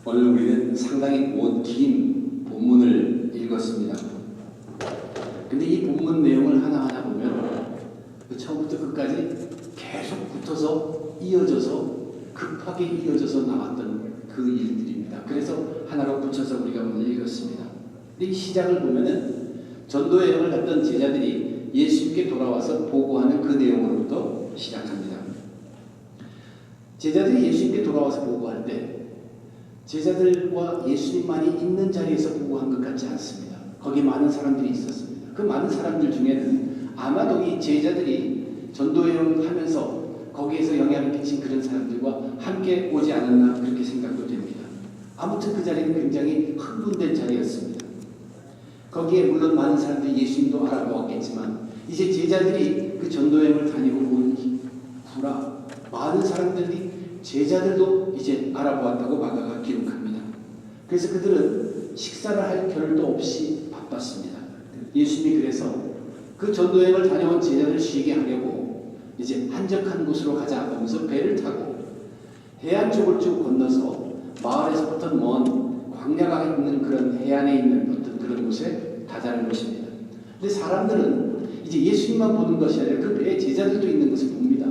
오늘 우리는 상당히 긴 본문을 읽었습니다. 근데 이 본문 내용을 하나하나 보면 처음부터 끝까지 계속 붙어서 이어져서 급하게 이어져서 나왔던 그 일들입니다. 그래서 하나로 붙여서 우리가 오늘 읽었습니다. 근데 이 시작을 보면은 전도 여행을 갔던 제자들이 예수님께 돌아와서 보고하는 그 내용으로부터 시작합니다. 제자들이 예수님께 돌아와서 보고할 때 제자들과 예수님만이 있는 자리에서 보고한 것 같지 않습니다. 거기 많은 사람들이 있었습니다. 그 많은 사람들 중에는 아마도 이 제자들이 전도여행을 하면서 거기에서 영향을 끼친 그런 사람들과 함께 오지 않았나 그렇게 생각도 됩니다. 아무튼 그 자리는 굉장히 흥분된 자리였습니다. 거기에 물론 많은 사람들이 예수님도 알아보았겠지만 이제 제자들이 그 전도여행을 다니고 온 후라 많은 사람들이 제자들도 이제 알아보았다고 마가가 기록합니다. 그래서 그들은 식사를 할 겨를도 없이 바빴습니다. 예수님이 그래서 그 전도여행을 다녀온 제자들을 쉬게 하려고 이제 한적한 곳으로 가자 하면서 배를 타고 해안 쪽을 쭉 건너서 마을에서부터 먼 광야가 있는 그런 해안에 있는 어떤 그런 곳에 다다른 것입니다. 근데 사람들은 이제 예수님만 보는 것이 아니라 그 배에 제자들도 있는 것을 봅니다.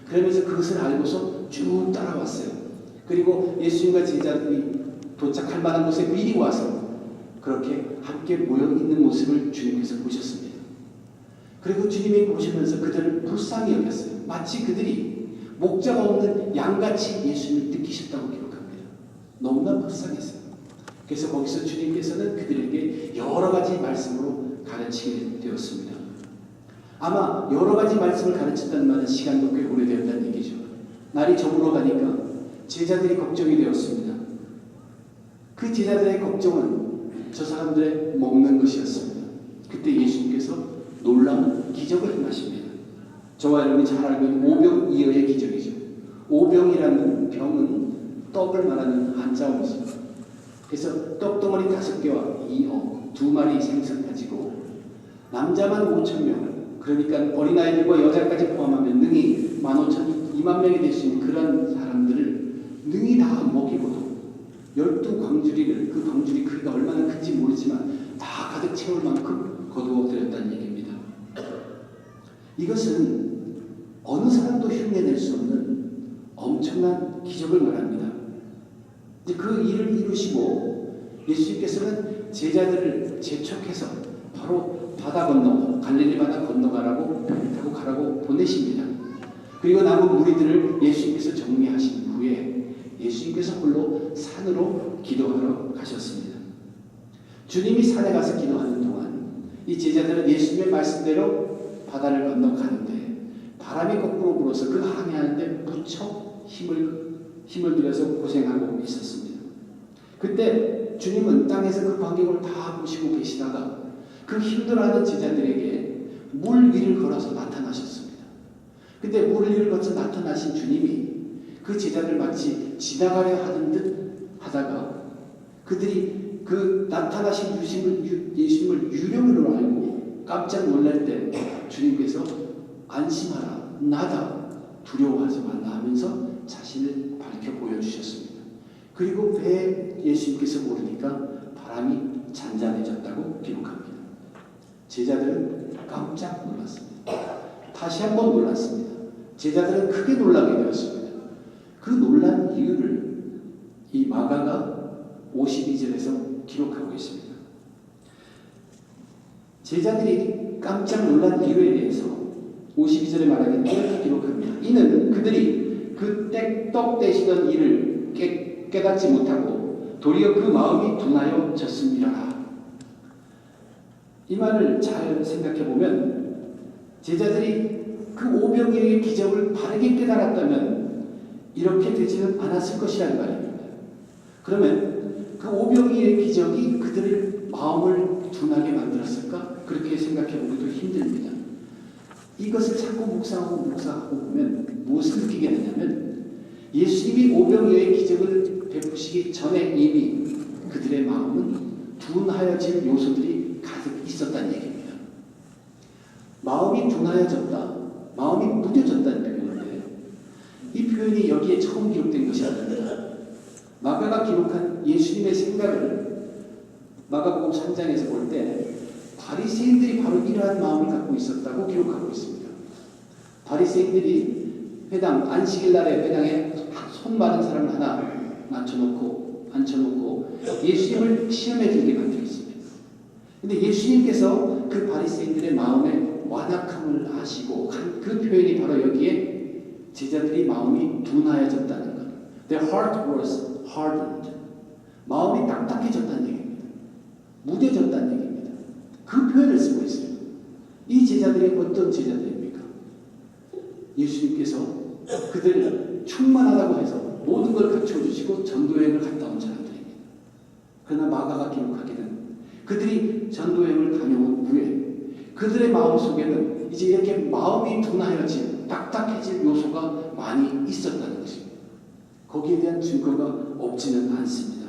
그러면서 그것을 알고서 쭉 따라왔어요. 그리고 예수님과 제자들이 도착할 만한 곳에 미리 와서 그렇게 함께 모여 있는 모습을 주님께서 보셨습니다. 그리고 주님이 보시면서 그들을 불쌍히 여겼어요. 마치 그들이 목자가 없는 양같이 예수님을 느끼셨다고 기록합니다. 너무나 불쌍했어요. 그래서 거기서 주님께서는 그들에게 여러 가지 말씀으로 가르치게 되었습니다. 아마 여러 가지 말씀을 가르쳤다는 말은 시간도 꽤 오래되었다는 얘기죠. 날이 저물어 가니까 제자들이 걱정이 되었습니다. 그 제자들의 걱정은 저 사람들의 먹는 것이었습니다. 그때 예수님께서 놀라운 기적을 행하십니다. 저와 여러분이 잘 알고 있는 오병이어의 기적이죠. 오병이라는 병은 떡을 말하는 한자어이죠. 그래서 떡덩어리 5개와 이어 2마리 생선 가지고 남자만 5,000명, 그러니까 어린아이들과 여자까지 포함하면 능히 15,000, 2만 명이 될 수 있는 그런 사람들을 능히 다 먹이고도 12광주리를, 그 광주리 크기가 얼마나 큰지 모르지만 다 가득 채울 만큼 거두어 드렸다는 얘기입니다. 이것은 어느 사람도 흉내낼 수 없는 엄청난 기적을 말합니다. 그 일을 이루시고 예수님께서는 제자들을 재촉해서 바로 바다 건너, 갈릴리 바다 건너가라고 배를 타고 가라고 보내십니다. 그리고 남은 무리들을 예수님께서 정리하신 후에 예수님께서 홀로 산으로 기도하러 가셨습니다. 주님이 산에 가서 기도하는 동안 이 제자들은 예수님의 말씀대로 바다를 건너가는데 바람이 거꾸로 불어서 그 항해하는데 무척 힘을 들여서 고생하고 있었습니다. 그때 주님은 땅에서 그 광경을 다 보시고 계시다가 그 힘들어하는 제자들에게 물 위를 걸어서 나타나셨습니다. 그때 물 위를 걸어서 나타나신 주님이 그 제자들 마치 지나가려 하는 듯 하다가 그들이 그 나타나신 예수님을 유령으로 알고 깜짝 놀랄 때 주님께서 안심하라, 나다, 두려워하지 말라 하면서 자신을 밝혀 보여주셨습니다. 그리고 배에 예수님께서 오르니까 바람이 잔잔해졌다고 기록합니다. 제자들은 깜짝 놀랐습니다. 다시 한번 놀랐습니다. 제자들은 크게 놀라게 되었습니다. 그 놀란 이유를 이 마가가 52절에서 기록하고 있습니다. 제자들이 깜짝 놀란 이유에 대해서 52절에 말하기를 이렇게 기록합니다. 이는 그들이 그 떡 떼시던 일을 깨닫지 못하고 도리어 그 마음이 둔하여 졌습니다. 이 말을 잘 생각해 보면 제자들이 그 오병이어의 기적을 바르게 깨달았다면 이렇게 되지는 않았을 것이라는 말입니다. 그러면 그 오병이어의 기적이 그들의 마음을 둔하게 만들었을까? 그렇게 생각해 보기도 힘듭니다. 이것을 자꾸 묵상하고 보면 무엇을 느끼게 되냐면 예수님이 오병이어의 기적을 베푸시기 전에 이미 그들의 마음은 둔하여질 요소들이 가득 있었다는 얘기입니다. 마음이 둔하여졌다, 마음이 무뎌졌다는 표현인데 이 표현이 여기에 처음 기록된 것이 아닙니다. 마가가 기록한 예수님의 생각을 마가복음 3장에서 볼 때 바리새인들이 바로 이러한 마음을 갖고 있었다고 기록하고 있습니다. 바리새인들이 회당 안식일 날에 회당에 손 마른 사람을 하나 앉혀놓고 예수님을 시험에 들게 만들어 있습니다. 근데 예수님께서 그 바리새인들의 마음에 완악함을 아시고 그 표현이 바로 여기에 제자들이 마음이 둔하여졌다는 것. Their heart was hardened. 마음이 딱딱해졌다는 얘기입니다. 무뎌졌다는 얘기입니다. 그 표현을 쓰고 있어요. 이 제자들이 어떤 제자들입니까? 예수님께서 그들을 충만하다고 해서 모든 걸 갖춰주시고 전도여행을 갔다 온 사람들입니다. 그러나 마가가 기록하기는 그들이 전도여행을 다녀온 후에 그들의 마음속에는 이제 이렇게 마음이 둔하여진 딱딱해질 요소가 많이 있었다는 것입니다. 거기에 대한 증거가 없지는 않습니다.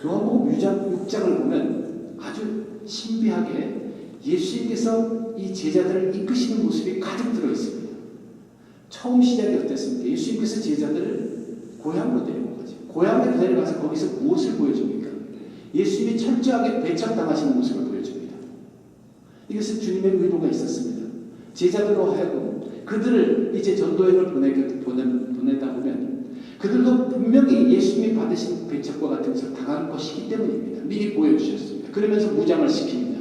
요한복음 6장을 보면 아주 신비하게 예수님께서 이 제자들을 이끄시는 모습이 가득 들어있습니다. 처음 시작이 어땠습니까? 예수님께서 제자들을 고향으로 데리고 가죠. 고향에 데려가서 거기서 무엇을 보여줍니까? 예수님이 철저하게 배척당하시는 모습을 보여줍니다. 이것은 주님의 의도가 있었습니다. 제자들로 하여금 그들을 이제 전도여행을 보내다 보면 그들도 분명히 예수님이 받으신 배척과 같은 것을 당할 것이기 때문입니다. 미리 보여주셨습니다. 그러면서 무장을 시킵니다.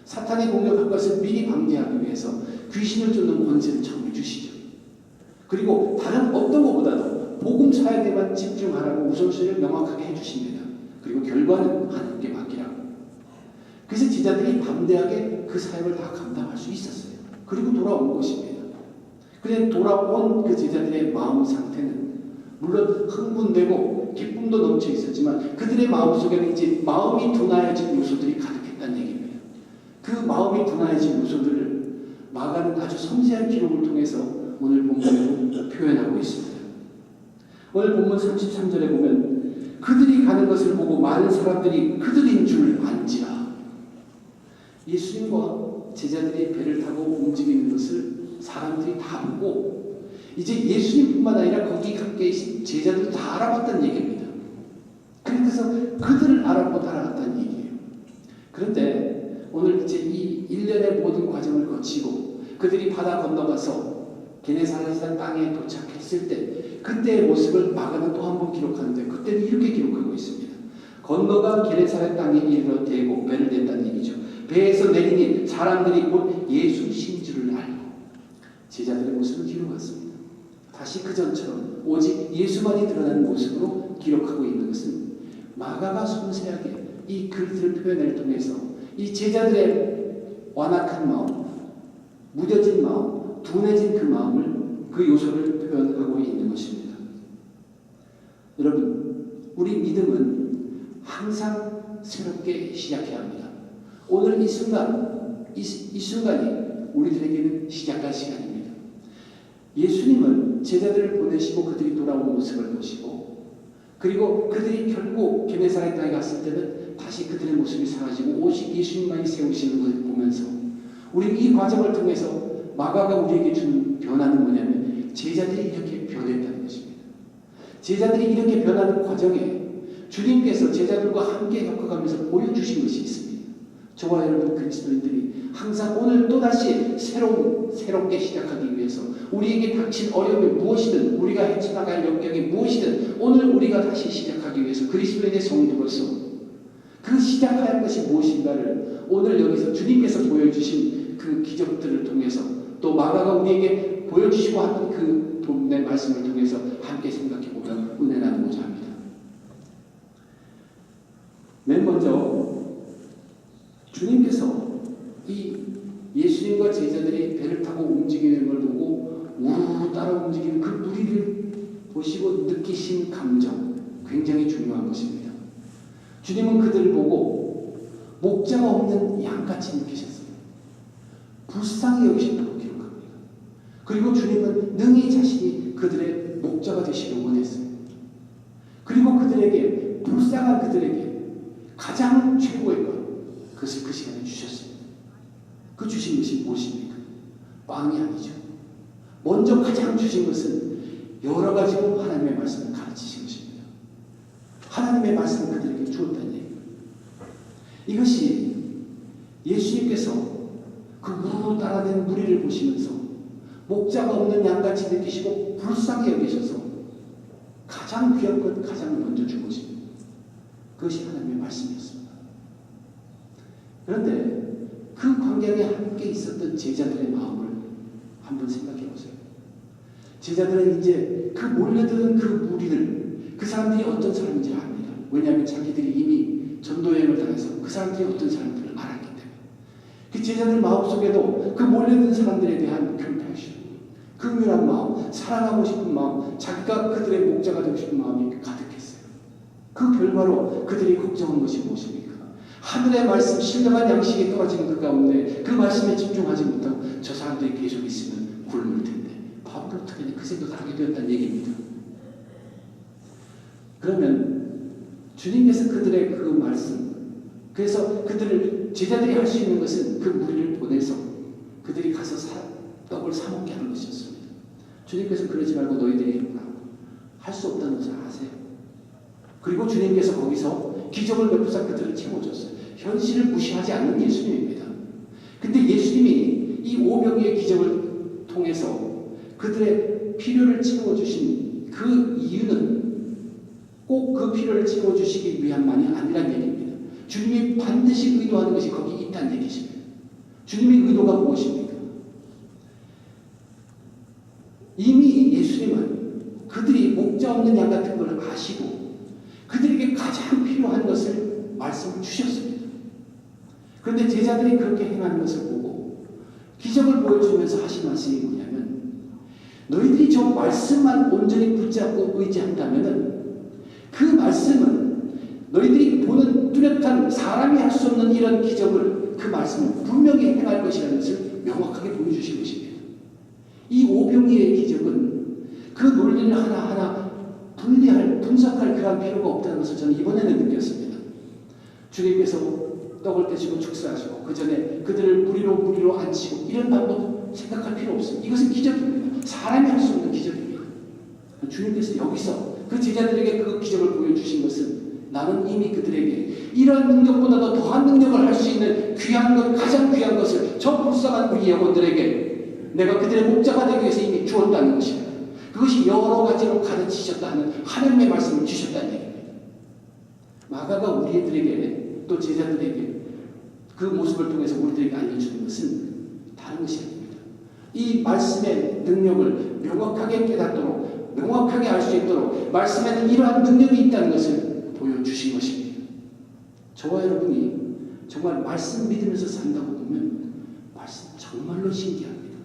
사탄이 공격할 것을 미리 방지하기 위해서 귀신을 쫓는 권세를 처음에 주시죠. 그리고 다른 어떤 것보다도 복음 사역에만 집중하라고 우선순위를 명확하게 해주십니다. 그리고 결과는 하나님께 맡기라고. 그래서 제자들이 담대하게 그 사역을 다 감당할 수 있었어요. 그리고 돌아온 것입니다. 그래 돌아온 그 제자들의 마음 상태는 물론 흥분되고 기쁨도 넘쳐 있었지만 그들의 마음속에는 이제 마음이 둔하여진 요소들이 가득했다는 얘기입니다. 그 마음이 둔하여진 요소들을 마가는 아주 섬세한 기록을 통해서 오늘 본문으로 표현하고 있습니다. 오늘 본문 33절에 보면 그들이 가는 것을 보고 많은 사람들이 그들인 줄 안지라. 예수님과 제자들이 배를 타고 움직이는 것을 사람들이 다 보고 이제 예수님뿐만 아니라 거기 함께 계신 제자들도 다 알아봤다는 얘기입니다. 그래서 그들을 알아보고 따라갔다는 얘기예요. 그런데 오늘 이제 이 일련의 모든 과정을 거치고 그들이 바다 건너가서 게네사렛 땅에 도착했을 때 그때의 모습을 마가는 또 한 번 기록하는데 그때는 이렇게 기록하고 있습니다. 건너가 게네사렛 땅에 이르러 대고 배를 댄다는 얘기죠. 배에서 내리니 사람들이 곧 예수신 줄을 알고 제자들의 모습을 기록했습니다. 다시 그전처럼 오직 예수만이 드러나는 모습으로 기록하고 있는 것은 마가가 섬세하게 이 글들을 표현을 통해서 이 제자들의 완악한 마음, 무뎌진 마음, 둔해진 그 마음을 그 요소를 표현하고 있는 것입니다. 여러분, 우리 믿음은 항상 새롭게 시작해야 합니다. 오늘 이 순간이 우리들에게는 시작할 시간입니다. 예수님은 제자들을 보내시고 그들이 돌아온 모습을 보시고 그리고 그들이 결국 게네사렛 땅에 갔을 때는 다시 그들의 모습이 사라지고 오직 예수님만이 세우시는 것을 보면서 우리 이 과정을 통해서 마가가 우리에게 주는 변화는 뭐냐면 제자들이 이렇게 변했다는 것입니다. 제자들이 이렇게 변하는 과정에 주님께서 제자들과 함께 겪어가면서 보여주신 것이 있습니다. 저와 여러분 그리스도인들이 항상 오늘 또다시 새롭게 시작하기 위해서 우리에게 닥친 어려움이 무엇이든 우리가 헤쳐나갈 영역이 무엇이든 오늘 우리가 다시 시작하기 위해서 그리스도인의 성도로서 그 시작할 것이 무엇인가를 오늘 여기서 주님께서 보여주신 그 기적들을 통해서 또 마가가 우리에게 보여주시고 하는 그 본문의 말씀을 통해서 함께 생각해보면 은혜 나누고자 합니다. 맨 먼저 주님께서 이 예수님과 제자들이 배를 타고 움직이는 걸 보고 우르르 따라 움직이는 그 무리를 보시고 느끼신 감정 굉장히 중요한 것입니다. 주님은 그들을 보고 목자가 없는 양같이 느끼셨어요. 불쌍히 여기셨다고 기록합니다. 그리고 주님은 능히 자신이 그들의 목자가 되시길 원했어요. 그리고 그들에게 불쌍한 그들에게 가장 최고의 것 그것을 그 시간에 주셨습니다. 그 주신 것이 무엇입니까? 빵이 아니죠. 먼저 가장 주신 것은 여러 가지로 하나님의 말씀을 가르치신 것입니다. 하나님의 말씀을 그들에게 주었다는 얘기예요. 이것이 예수님께서 그 우르르 따라다니는 무리를 보시면서 목자가 없는 양같이 느끼시고 불쌍히 여기셔서 가장 귀한 것, 가장 먼저 준 것입니다. 그것이 하나님의 말씀이었습니다. 그런데 그 광경에 함께 있었던 제자들의 마음을 한번 생각해 보세요. 제자들은 이제 그 몰려드는 그 무리를, 그 사람들이 어떤 사람인지 압니다. 왜냐하면 자기들이 이미 전도여행을 당해서 그 사람들이 어떤 사람들을 알았기 때문에. 그 제자들 마음속에도 그 몰려드는 사람들에 대한 compassion, 긍휼한 마음, 사랑하고 싶은 마음, 자기가 그들의 목자가 되고 싶은 마음이 가득했어요. 그 결과로 그들이 걱정한 것이 무엇입니까? 하늘의 말씀, 신령한 양식이 떨어지는 그 가운데 그 말씀에 집중하지 못하고 저 사람들이 계속 있으면 굶을 텐데 바울은 어떻게 그 생각을 하게 되었다는 얘기입니다. 그러면 주님께서 그들의 그 말씀, 그래서 그들을, 제자들이 할 수 있는 것은 그 무리를 보내서 그들이 가서 떡을 사먹게 하는 것이었습니다. 주님께서 그러지 말고 너희들이 할 수 없다는 것을 아세요. 그리고 주님께서 거기서 기적을 베푸사 그들을 채워줬어요. 현실을 무시하지 않는 예수님입니다. 근데 예수님이 이 오병이의 기적을 통해서 그들의 필요를 채워주신 그 이유는 꼭 그 필요를 채워주시기 위함만이 아니란 얘기입니다. 주님이 반드시 의도하는 것이 거기 있다는 얘기십니다. 주님의 의도가 무엇입니까? 이미 예수님은 그들이 목자 없는 양 같은 걸 아시고 그들에게 가장 필요한 것을 말씀을 주셨습니다. 그런데 제자들이 그렇게 행하는 것을 보고 기적을 보여주면서 하신 말씀이 뭐냐면, 너희들이 저 말씀만 온전히 붙잡고 의지한다면 그 말씀은 너희들이 보는 뚜렷한 사람이 할 수 없는 이런 기적을, 그 말씀은 분명히 행할 것이라는 것을 명확하게 보여주신 것입니다. 이 오병이의 기적은 그 논리를 하나하나 분석할 그런 필요가 없다는 것을 저는 이번에는 느꼈습니다. 주님께서 떡을 떼시고 축사하시고 그 전에 그들을 무리로 앉히고 이런 방법 생각할 필요 없습니다. 이것은 기적입니다. 사람이 할 수 없는 기적입니다. 주님께서 여기서 그 제자들에게 그 기적을 보여주신 것은 나는 이미 그들에게 이런 능력보다도 더한 능력을 할 수 있는 귀한 것, 가장 귀한 것을 저 불쌍한 우리 영혼들에게 내가 그들의 목자가 되기 위해서 이미 주었다는 것입니다. 그것이 여러 가지로 가르치셨다는 하나님의 말씀을 주셨다는 얘기입니다. 마가가 우리들에게 또 제자들에게 그 모습을 통해서 우리들에게 알려주는 것은 다른 것이 아닙니다. 이 말씀의 능력을 명확하게 깨닫도록, 명확하게 알 수 있도록 말씀에는 이러한 능력이 있다는 것을 보여주신 것입니다. 저와 여러분이 정말 말씀 믿으면서 산다고 보면 말씀 정말로 신기합니다.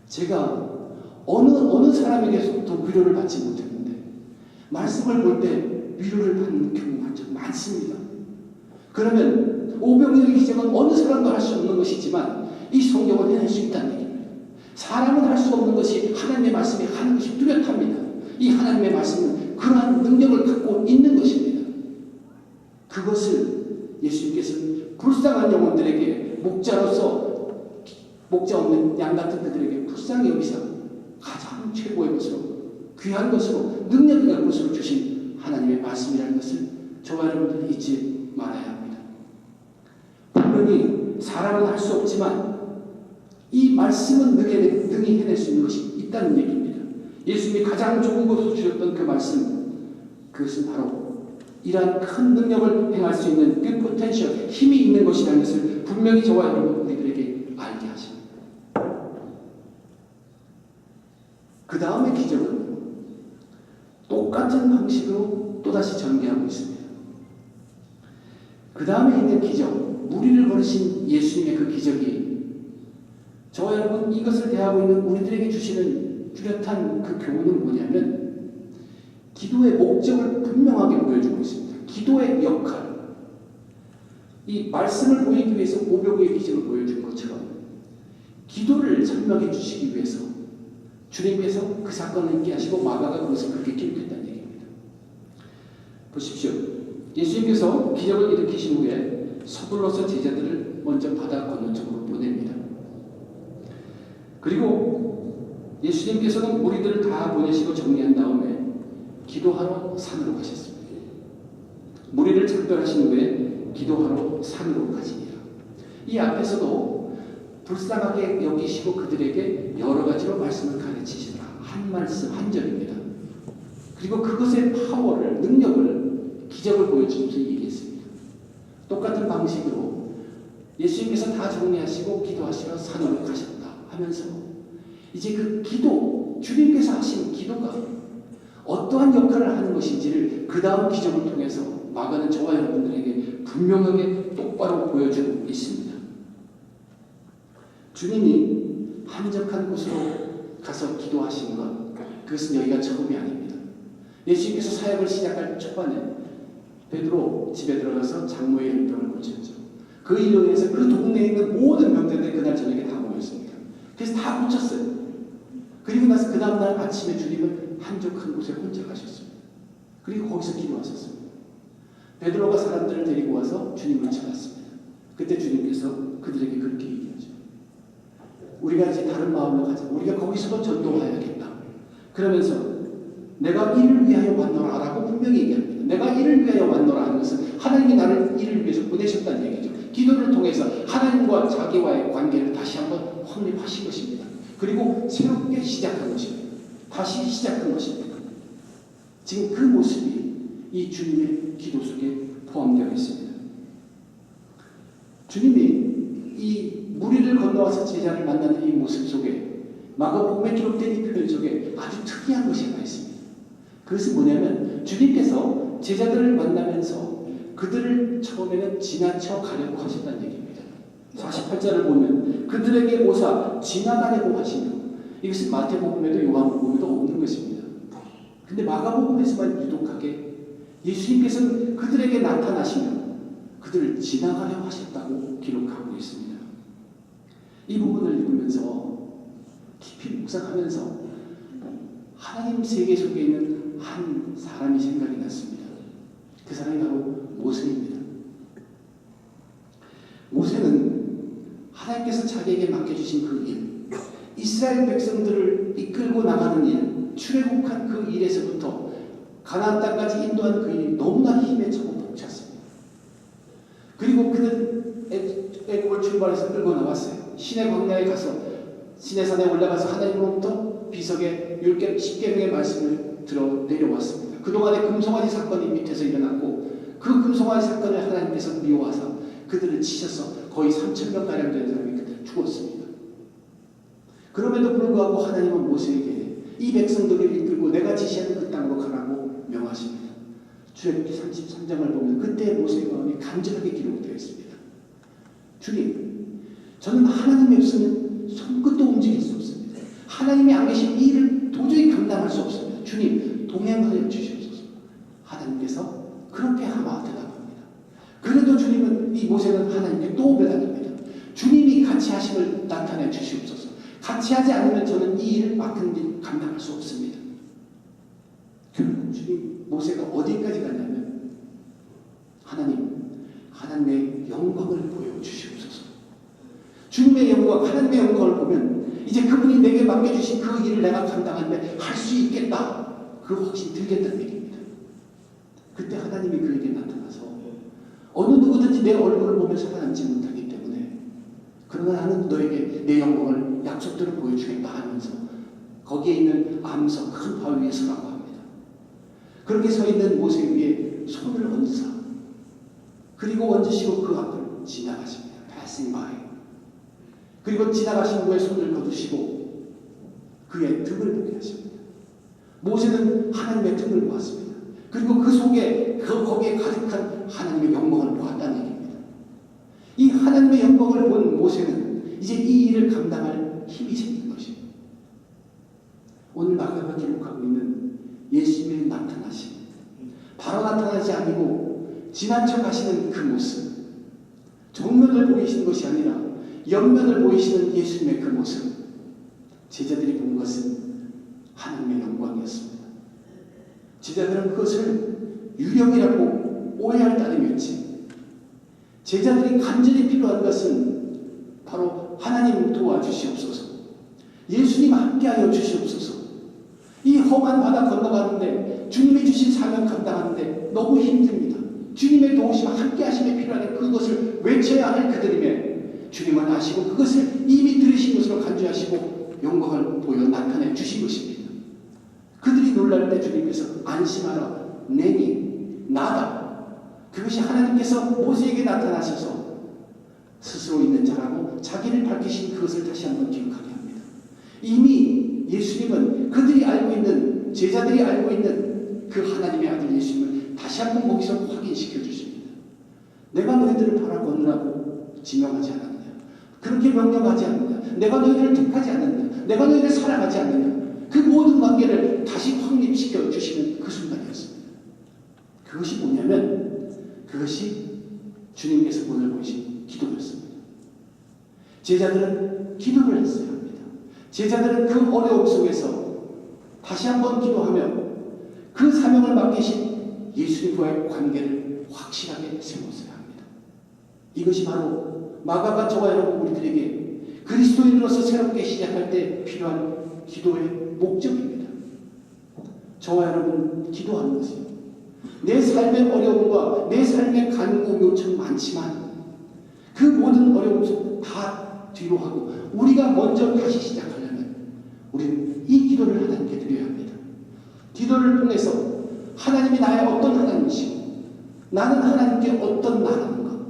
제가 어느 사람에게서도 위로를 받지 못했는데 말씀을 볼 때 위로를 받는 경우가 좀 많습니다. 그러면 오병이의 기적은 어느 사람도 할 수 없는 것이지만 이 성경은 해낼 수 있다는 얘기입니다. 사람은 할 수 없는 것이 하나님의 말씀이 하는 것이 뚜렷합니다. 이 하나님의 말씀은 그러한 능력을 갖고 있는 것입니다. 그것을 예수님께서는 불쌍한 영혼들에게 목자 없는 양 같은 그들에게 불쌍히 여기사 가장 최고의 것으로, 귀한 것으로, 능력이 갈 것으로 주신 하나님의 말씀이라는 것을 저와 여러분들은 잊지 말아야 합니다. 분명히 사람은 할 수 없지만 이 말씀은 능히 해낼 수 있는 것이 있다는 얘기입니다. 예수님이 가장 좋은 것으로 주셨던 그 말씀, 그것은 바로 이러한 큰 능력을 행할 수 있는 그 포텐셜, 힘이 있는 것이라는 것을 분명히 저와 여러분 우리들에게 알게 하십니다. 그 다음의 기적은 똑같은 방식으로 또다시 전개하고 있습니다. 그 다음에 있는 기적, 무리를 걸으신 예수님의 그 기적이 저와 여러분 이것을 대하고 있는 우리들에게 주시는 뚜렷한 그 교훈은 뭐냐면 기도의 목적을 분명하게 보여주고 있습니다. 기도의 역할. 이 말씀을 보이기 위해서 오병이의 기적을 보여준 것처럼 기도를 설명해 주시기 위해서 주님께서 그 사건을 있게 하시고 마가가 그것을 그렇게 기록했다는 얘기입니다. 보십시오. 예수님께서 기적을 일으키신 후에 서둘러서 제자들을 먼저 바다 건너쪽으로 보냅니다. 그리고 예수님께서는 무리들을 다 보내시고 정리한 다음에 기도하러 산으로 가셨습니다. 무리를 작별하신 후에 기도하러 산으로 가시니라. 이 앞에서도 불쌍하게 여기시고 그들에게 여러 가지로 말씀을 가르치시더라. 한 말씀 한 절입니다. 그리고 그것의 파워를, 능력을, 기적을 보여주면서 얘기했습니다. 똑같은 방식으로 예수님께서 다 정리하시고 기도하시러 산으로 가셨다 하면서 이제 그 기도, 주님께서 하신 기도가 어떠한 역할을 하는 것인지를 그 다음 기적을 통해서 마가는 저와 여러분들에게 분명하게 똑바로 보여주고 있습니다. 주님이 한적한 곳으로 가서 기도하신 것, 그것은 여기가 처음이 아닙니다. 예수님께서 사역을 시작할 초반에 베드로 집에 들어가서 장모의 열병을 고쳤죠. 그 일로 인해서 그 동네에 있는 모든 병자들이 그날 저녁에 다 모였습니다. 그래서 다 고쳤어요. 그리고 나서 그 다음날 아침에 주님은 한적한 곳에 혼자 가셨습니다. 그리고 거기서 기도하셨습니다. 베드로가 사람들을 데리고 와서 주님을 찾았습니다. 그때 주님께서 그들에게 그렇게 얘기하죠. 우리가 이제 다른 마음으로 가자. 우리가 거기서도 전도해야겠다. 그러면서 내가 이를 위하여 왔노라 라고 분명히 얘기합니다. 내가 이를 위하여 왔노라 하는 것은 하나님이 나를 이를 위해서 보내셨다는 얘기죠. 기도를 통해서 하나님과 자기와의 관계를 다시 한번 확립하신 것입니다. 그리고 새롭게 시작한 것입니다. 다시 시작한 것입니다. 지금 그 모습이 이 주님의 기도 속에 포함되어 있습니다. 주님이 이 무리를 건너와서 제자를 만나는 이 모습 속에 마가복음에 기록된 이 표현 속에 아주 특이한 것이 하나 있습니다. 그것은 뭐냐면 주님께서 제자들을 만나면서 그들을 처음에는 지나쳐 가려고 하셨다는 얘기입니다. 48절을 보면 그들에게 오사 지나가려고 하시며, 이것은 마태복음에도 요한복음에도 없는 것입니다. 근데 마가복음에서만 유독하게 예수님께서는 그들에게 나타나시며 그들을 지나가려 하셨다고 기록하고 있습니다. 이 부분을 읽으면서 깊이 묵상하면서 하나님 세계 속에 있는 한 사람이 생각이 났습니다. 그 사람이 바로 모세입니다. 모세는 하나님께서 자기에게 맡겨주신 그 일, 이스라엘 백성들을 이끌고 나가는 일, 출애굽한 그 일에서부터 가나안 땅까지 인도한 그 일이 너무나 힘에 차고 벅찼습니다. 그리고 그는 애굽을 출발해서 끌고 나왔어요. 시내 광야에 가서 시내산에 올라가서 하나님으로부터 비석의 10계명의 말씀을 들어 내려왔습니다. 그동안의 금송아지 사건이 밑에서 일어났고 그 금송아지 사건을 하나님께서 미워하사 그들을 치셔서 거의 3,000명가량 되는 사람이 그때 죽었습니다. 그럼에도 불구하고 하나님은 모세에게 이 백성들을 이끌고 내가 지시하는 그 땅으로 가라고 명하십니다. 출애굽기 33장을 보면 그때 모세의 마음이 간절하게 기록되어 있습니다. 주님, 저는 하나님이 없으면 손끝도 움직일 수 없습니다. 하나님이 안 계신 이 일을 도저히 감당할 수 없습니다. 주님, 동행하여 주시옵소서. 하나님께서 그렇게 하마 대답합니다. 그래도 주님은, 이 모세는 하나님께 또 배달합니다. 주님이 같이 하심을 나타내 주시옵소서. 같이 하지 않으면 저는 이 일을 맡은 일 감당할 수 없습니다. 결국 주님, 모세가 어디까지 갔냐면 하나님의 영광을 보여주시옵소서. 주님의 영광, 하나님의 영광을 보면 이제 그분이 내게 맡겨주신 그 일을 내가 감당하는데 할 수 있겠다. 그 확신 들겠다는 얘기입니다. 그때 하나님이 그에게 나타나서 어느 누구든지 내 얼굴을 보며 살아남지 못하기 때문에 그러나 나는 너에게 내 영광을 약속대로 보여주겠다 하면서 거기에 있는 암석 큰 바위 위에 서라고 합니다. 그렇게 서 있는 모세 위에 손을 얹으사 그리고 얹으시고 그 앞을 지나가십니다. passing by. 그리고 지나가신 후에 손을 거두시고 그의 등을 보게 하십니다. 모세는 하나님의 등을 보았습니다. 그리고 그 속에 거기에 가득한 하나님의 영광을 보았다는 얘기입니다. 이 하나님의 영광을 본 모세는 이제 이 일을 감당할 힘이 생긴 것입니다. 오늘 마가가 기록하고 있는 예수님의 나타나심, 바로 나타나지 아니고 지나쳐 가시는 그 모습, 정면을 보이시는 것이 아니라 옆면을 보이시는 예수님의 그 모습, 제자들이 본 것은 하나님의 영광이었습니다. 제자들은 그것을 유령이라고 오해할 따름이었지. 제자들이 간절히 필요한 것은 바로 하나님 도와주시옵소서. 예수님 함께하여 주시옵소서. 이 험한 바다 건너가는데 주님이 주신 사명 감당하는데 너무 힘듭니다. 주님의 도우심 함께 하심에 필요한 그것을 외쳐야 할 그들임에 주님은 아시고 그것을 이미 들으신 것으로 간주하시고 영광을 보여 나타내 주신 것입니다. 그들이 놀랄 때 주님께서 안심하라 내니 나다. 그것이 하나님께서 모세에게 나타나셔서 스스로 있는 자라고 자기를 밝히신 그것을 다시 한번 기억하게 합니다. 이미 예수님은 그들이 알고 있는 제자들이 알고 있는 그 하나님의 아들 예수님을 다시 한번 거기서 확인시켜 주십니다. 내가 너희들을 바라 걷느라고 지명하지 않았느냐? 그렇게 명령하지 않느냐? 내가 너희들을 택하지 않느냐? 내가 너희들을 사랑하지 않느냐? 그 모든 관계를 다시 확립시켜 주시는 그 순간이었습니다. 그것이 뭐냐면 그것이 주님께서 오늘 보이신 기도였습니다. 제자들은 기도를 했어야 합니다. 제자들은 그 어려움 속에서 다시 한번 기도하며 그 사명을 맡기신 예수님과의 관계를 확실하게 세웠어야 합니다. 이것이 바로 마가가 저와 여러분 우리들에게 그리스도인으로서 새롭게 시작할 때 필요한 기도의 목적입니다. 저와 여러분 기도하는 것이요. 내 삶의 어려움과 내 삶의 간구 요청 많지만 그 모든 어려움 속 다 뒤로 하고 우리가 먼저 다시 시작하려면 우리는 이 기도를 하나님께 드려야 합니다. 기도를 통해서 하나님이 나의 어떤 하나님이시고 나는 하나님께 어떤 나라는가,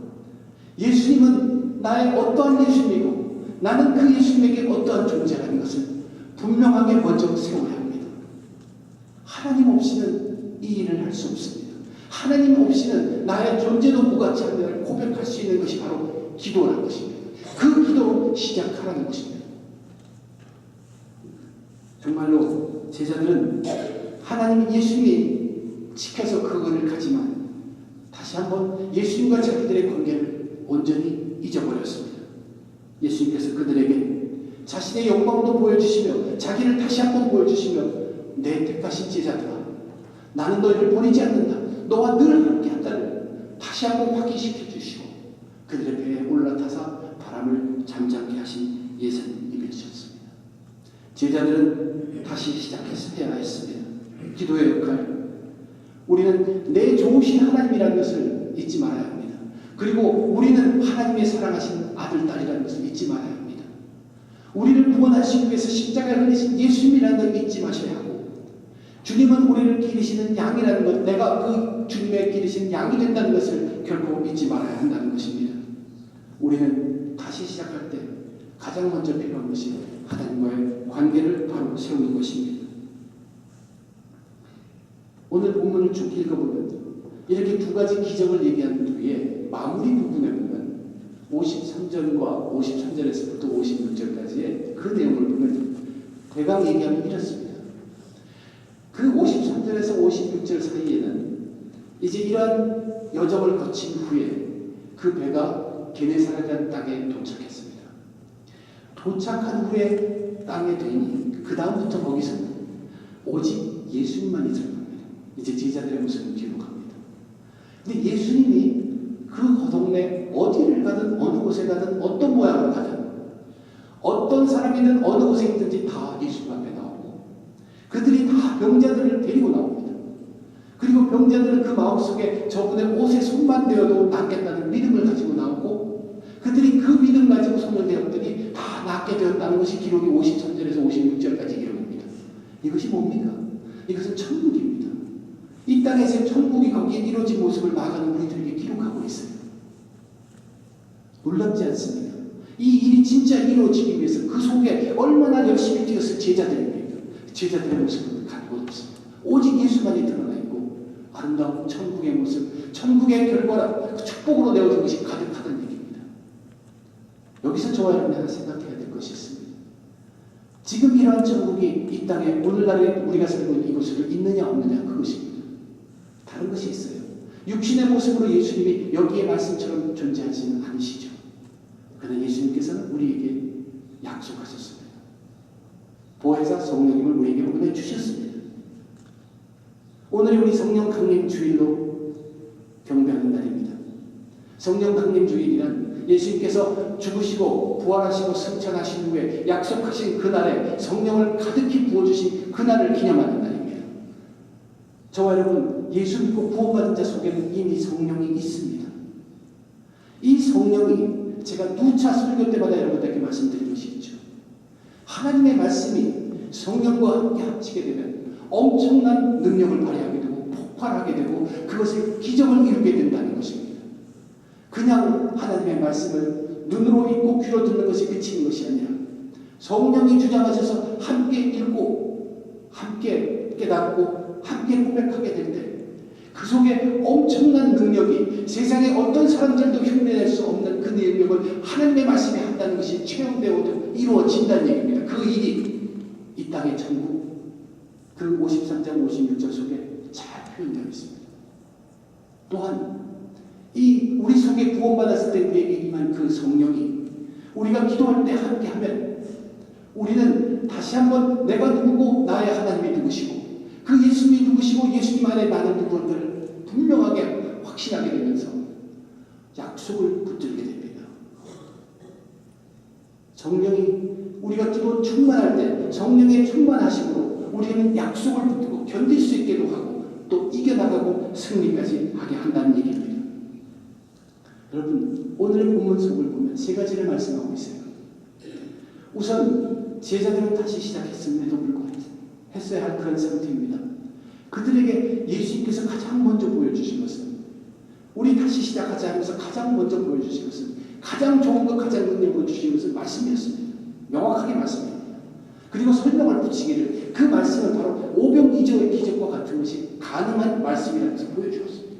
예수님은 나의 어떠한 예수님이고 나는 그 예수님에게 어떠한 존재라는 것을 분명하게 먼저 세워야 합니다. 하나님 없이는 이 일을 할 수 없습니다. 하나님 없이는 나의 존재도 무가치 않는 고백할 수 있는 것이 바로 기도라는 것입니다. 그 기도로 시작하라는 것입니다. 정말로 제자들은 하나님 예수님이 지켜서 그거를 가지만 다시 한번 예수님과 자기들의 관계를 온전히 잊어버렸습니다. 예수님께서 그들에게 자신의 영광도 보여주시며 자기를 다시 한번 보여주시며 내 택하신 제자들아 나는 너희를 버리지 않는다. 너와 늘 함께한다를 다시 한번 확인시켜 주시고 그들의 배에 올라타서 바람을 잠잠케 하신 예수님이 되셨습니다. 제자들은 다시 시작해야 했습니다. 기도의 역할. 우리는 내 좋으신 하나님이라는 것을 잊지 말아야 합니다. 그리고 우리는 하나님의 사랑하신 아들, 딸이라는 것을 잊지 말아야 합니다. 우리를 구원하시기 위해서 십자가에 흘리신 예수님이라는 걸 잊지 마셔야 하고 주님은 우리를 기르시는 양이라는 것, 내가 그 주님의 기르시는 양이 된다는 것을 결코 잊지 말아야 한다는 것입니다. 우리는 다시 시작할 때 가장 먼저 필요한 것이 하나님과의 관계를 바로 세우는 것입니다. 오늘 본문을 쭉 읽어보면 이렇게 두 가지 기적을 얘기한 뒤에 마무리 부분에 보면 53절과 53절에서부터 56절까지의 그 내용을 보면 대강 얘기하면 이렇습니다. 그 53절에서 56절 사이에는 이제 이러한 여정을 거친 후에 그 배가 게네사렛이라는 땅에 도착했습니다. 도착한 후에 땅에 되니 그 다음부터 거기서는 오직 예수님만이 드러납니다. 이제 제자들의 모습은 뒤로 갑니다. 근데 예수님이 그 동네 어디를 가든 어느 곳에 가든 어떤 모양을 가든 어떤 사람이든 어느 곳에 있든지 다 예수님 앞에 나오고 그들이 다 병자들을 데리고 나옵니다. 그리고 병자들은 그 마음속에 저분의 옷에 손만 대어도 낫겠다는 믿음을 가지고 나오고 그들이 그 믿음 가지고 손을 대었더니 다 낫게 되었다는 것이 기록이 53절에서 56절까지 기록입니다. 이것이 뭡니까? 이것은 천국입니다. 이 땅에서 천국이 거기에 이루어진 모습을 마가는 우리들에게 기록하고 있어요. 놀랍지 않습니까? 이 일이 진짜 이루어지기 위해서 그 속에 얼마나 열심히 뛰었을 제자들입니까? 제자들의 모습은 간 곳 없습니다. 오직 예수만이 드러나 있고 아름다운 천국의 모습, 천국의 결과라 그 축복으로 내어진 것이 가득하다는 얘기입니다. 여기서 저와 여러분이 하나 생각해야 될 것이 있습니다. 지금 이러한 천국이 이 땅에 오늘날에 우리가 살고 있는 이곳에 있느냐 없느냐 그것입니다. 다른 것이 있어요. 육신의 모습으로 예수님이 여기에 말씀처럼 존재하지는 않으시죠. 그러나 예수님께서는 우리에게 약속하셨습니다. 보혜사 성령님을 우리에게 보내주셨습니다. 오늘이 우리 성령 강림 주일로 경배하는 날입니다. 성령 강림 주일이란 예수님께서 죽으시고 부활하시고 승천하신 후에 약속하신 그날에 성령을 가득히 부어주신 그날을 기념하는 날입니다. 저와 여러분, 예수 믿고 구원받은 자 속에는 이미 성령이 있습니다. 이 성령이 제가 누차 설교 때마다 여러분들에게 말씀드린 것이 있죠. 하나님의 말씀이 성령과 함께 합치게 되면 엄청난 능력을 발휘하게 되고 폭발하게 되고 그것을 기적을 이루게 된다는 것입니다. 그냥 하나님의 말씀을 눈으로 읽고 귀로 듣는 것이 그치는 것이 아니라 성령이 주장하셔서 함께 읽고 함께 깨닫고 함께 고백하게 될 때 그 속에 엄청난 능력이 세상에 어떤 사람들도 흉내낼 수 없는 그 능력을 하나님의 말씀이 한다는 것이 체험되어도 이루어진다는 얘기입니다. 그 일이 이 땅의 천국 그 53장 56절 속에 잘 표현되어 있습니다. 또한 이 우리 속에 구원받았을 때 우리에게 임한 그 성령이 우리가 기도할 때 함께하면 우리는 다시 한번 내가 누구고 나의 하나님이 누구시고 그 예수님이 누구시고 예수님 안에 나는 누구를 분명하게 확신하게 되면서 약속을 붙들게 됩니다. 성령이 우리가 기도 충만할 때 성령의 충만하심으로 우리는 약속을 붙들고 견딜 수 있게도 하고 또 이겨나가고 승리까지 하게 한다는 얘기입니다. 여러분, 오늘의 본문 속을 보면 세 가지를 말씀하고 있어요. 우선 제자들은 다시 시작했음에도 불구하고 했어야 할 그런 상태입니다. 그들에게 예수님께서 가장 먼저 보여주신 것은 우리 다시 시작하자 하면서 가장 먼저 보여주신 것은 가장 좋은 것 가장 능력으로 주신 것은 말씀이었습니다. 명확하게 말씀입니다. 그리고 설명을 붙이기를 그 말씀은 바로 오병이어의 기적과 같은 것이 가능한 말씀이라는 것을 보여주었습니다.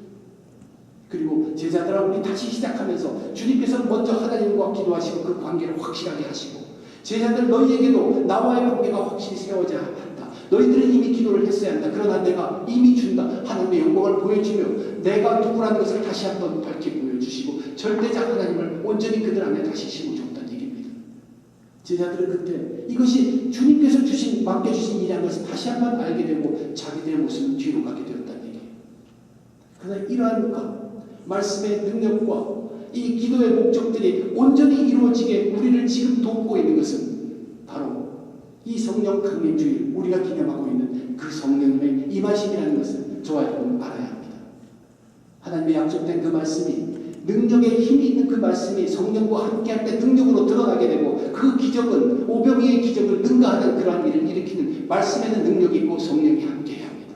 그리고 제자들아 우리 다시 시작하면서 주님께서 먼저 하나님과 기도하시고 그 관계를 확실하게 하시고 제자들 너희에게도 나와의 관계가 확실히 세워져야 한다. 너희들은 이미 기도를 했어야 한다. 그러나 내가 이미 준다. 하나님의 영광을 보여주며 내가 누구라는 것을 다시 한번 밝히 보여주시고 절대자 하나님을 온전히 그들 안에 다시 심어줬다는 얘기입니다. 제자들은 그때 이것이 주님께서 맡겨주신 일이라는 것을 다시 한번 알게 되고 자기들의 모습은 뒤로 가게 되었다는 얘기예요. 그러나 이러한 것, 말씀의 능력과 이 기도의 목적들이 온전히 이루어지게 우리를 지금 돕고 있는 것은 바로 이 성령 강림주일 우리가 기념하고 있는 그 성령님의 임하심이라는 것을 저와 여러분 알아야 합니다. 하나님의 약속된 그 말씀이 능력의 힘이 있는 그 말씀이 성령과 함께할 때 능력으로 드러나게 되고 그 기적은 오병이의 기적을 능가하는 그러한 일을 일으키는 말씀에는 능력이 있고 성령이 함께해야 합니다.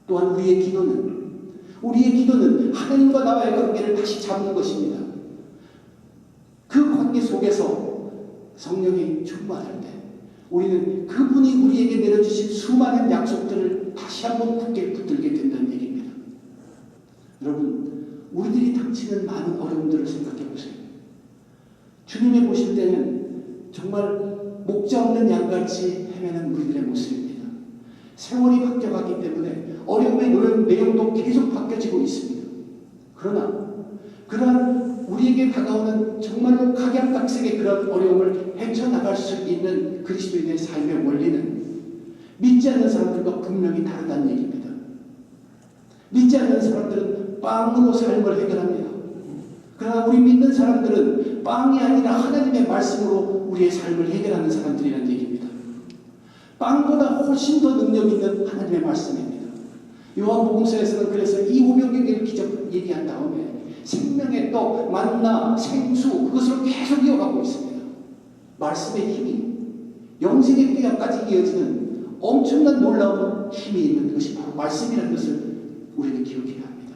또한 우리의 기도는 하나님과 나와의 관계를 다시 잡는 것입니다. 그 관계 속에서 성령이 충만할 때 우리는 그분이 우리에게 내려주신 수많은 약속들을 다시 한번 굳게 붙들게 된다는 얘기입니다. 여러분, 우리들이 닥치는 많은 어려움들을 생각해 보세요. 주님이 보실 때는 정말 목자 없는 양같이 헤매는 우리들의 모습입니다. 세월이 바뀌어가기 때문에 어려움의 내용도 계속 바뀌어지고 있습니다. 그러나 그러한 우리에게 다가오는 정말로 각양각색의 그런 어려움을 헤쳐나갈 수 있는 그리스도인의 삶의 원리는 믿지 않는 사람들과 분명히 다르다는 얘기입니다. 믿지 않는 사람들은 빵으로 삶을 해결합니다. 그러나 우리 믿는 사람들은 빵이 아니라 하나님의 말씀으로 우리의 삶을 해결하는 사람들이라는 얘기입니다. 빵보다 훨씬 더 능력 있는 하나님의 말씀입니다. 요한복음서에서는 그래서 이 오병이어의 기적 얘기한 다음에 생명의 떡, 만나, 생수 그것으로 계속 이어가고 있습니다. 말씀의 힘이 영생의 뼈까지 이어지는 엄청난 놀라운 힘이 있는 것이 바로 말씀이라는 것을 우리는 기억해야 합니다.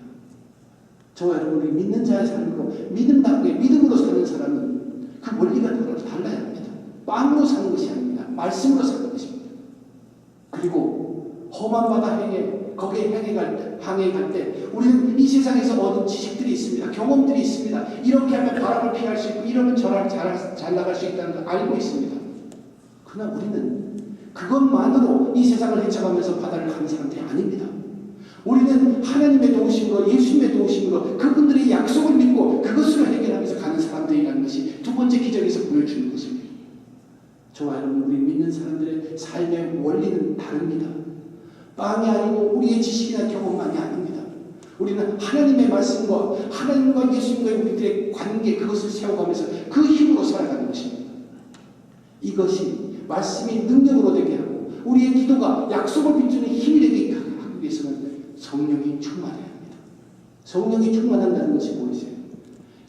저와 여러분, 우리 믿는 자의 삶으로 믿음으로 사는 사람은 그 원리가 달라야 합니다. 빵으로 사는 것이 아닙니다. 말씀으로 사는 것입니다. 그리고 험한 바다 거기에 향해 갈 때 우리는 이 세상에서 얻은 지식들이 있습니다. 경험들이 있습니다. 이렇게 하면 바람을 피할 수 있고 이러면 잘 나갈 수 있다는 걸 알고 있습니다. 그러나 우리는 그것만으로 이 세상을 헤쳐가면서 바다를 가는 사람들이 아닙니다. 우리는 하나님의 도우심으로 예수님의 도우심으로 그분들의 약속을 믿고 그것으로 해결하면서 가는 사람들이라는 것이 두 번째 기적에서 보여주는 것입니다. 저와 여러분, 우리 믿는 사람들의 삶의 원리는 다릅니다. 빵이 아니고 우리의 지식이나 경험만이 아닙니다. 우리는 하나님의 말씀과 하나님과 예수님과의 우리들의 관계 그것을 세워가면서 그 힘으로 살아가는 것입니다. 이것이 말씀이 능력으로 되게 하고 우리의 기도가 약속을 비추는 힘이 되게 하기 위해서는 성령이 충만해야 합니다. 성령이 충만한다는 것이 무엇이에요?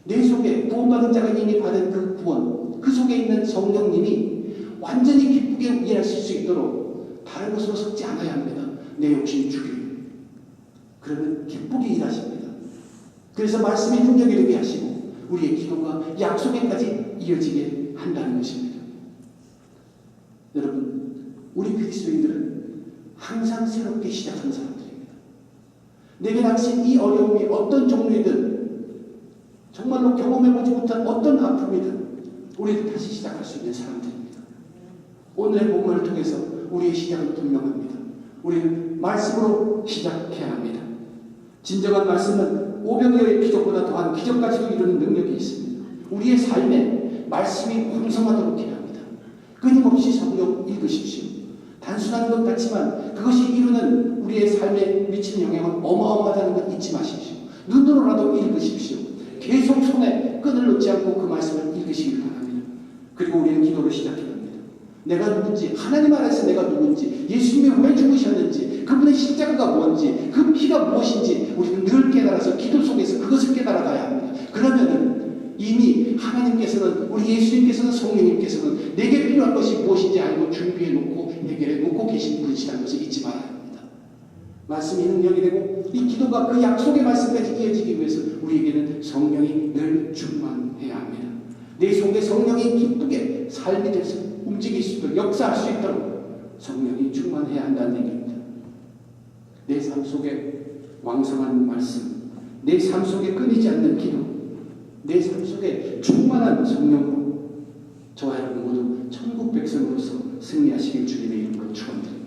내 속에 구원받은 자가 이미 받은 그 구원, 그 속에 있는 성령님이 완전히 기쁘게 일하실 수 있도록 다른 것으로 섞지 않아야 합니다. 내 욕심 죽여요. 그러면 기쁘게 일하십니다. 그래서 말씀이 능력이 되게 하시고 우리의 기도가 약속에까지 이어지게 한다는 것입니다. 여러분, 우리 그리스도인들은 항상 새롭게 시작하는 사람들입니다. 내게 닥친 이 어려움이 어떤 종류이든 정말로 경험해보지 못한 어떤 아픔이든 우리는 다시 시작할 수 있는 사람들입니다. 오늘의 본문을 통해서 우리의 시작은 분명합니다. 우리는 말씀으로 시작해야 합니다. 진정한 말씀은 오병이어의 기적보다 더한 기적까지도 이루는 능력이 있습니다. 우리의 삶에 말씀이 풍성하도록 해야 합니다. 끊임없이 성경 읽으십시오. 단순한 것 같지만 그것이 이루는 우리의 삶에 미치는 영향은 어마어마하다는 것 잊지 마십시오. 눈으로라도 읽으십시오. 계속 손에 끈을 놓지 않고 그 말씀을 읽으시길 바랍니다. 그리고 우리는 기도를 시작해야 합니다. 내가 누군지, 하나님 안에서 내가 누군지, 예수님이 왜 죽으셨는지, 그분의 십자가가 뭔지, 그 피가 무엇인지 우리는 늘 깨달아서 기도 속에서 그것을 깨달아가야 합니다. 그러면은 이미 하나님께서는, 우리 예수님께서는, 성령님께서는 내게 필요한 것이 무엇인지 알고 준비해 놓고 해결해 놓고 계신 분이시라는 것을 잊지 말아야 합니다. 말씀이 능력이 되고 이 기도가 그 약속의 말씀까지 이어지기 위해서 우리에게는 성령이 늘 충만해야 합니다. 내 속에 성령이 기쁘게 삶이 돼서 움직일 수 있도록, 역사할 수 있도록 성령이 충만해야 한다는 얘기입니다. 내 삶 속에 왕성한 말씀, 내 삶 속에 끊이지 않는 기도, 내 삶 속에 충만한 성령으로 저와 여러분 모두 천국 백성으로서 승리하시길 주님의 이름으로 축원드립니다.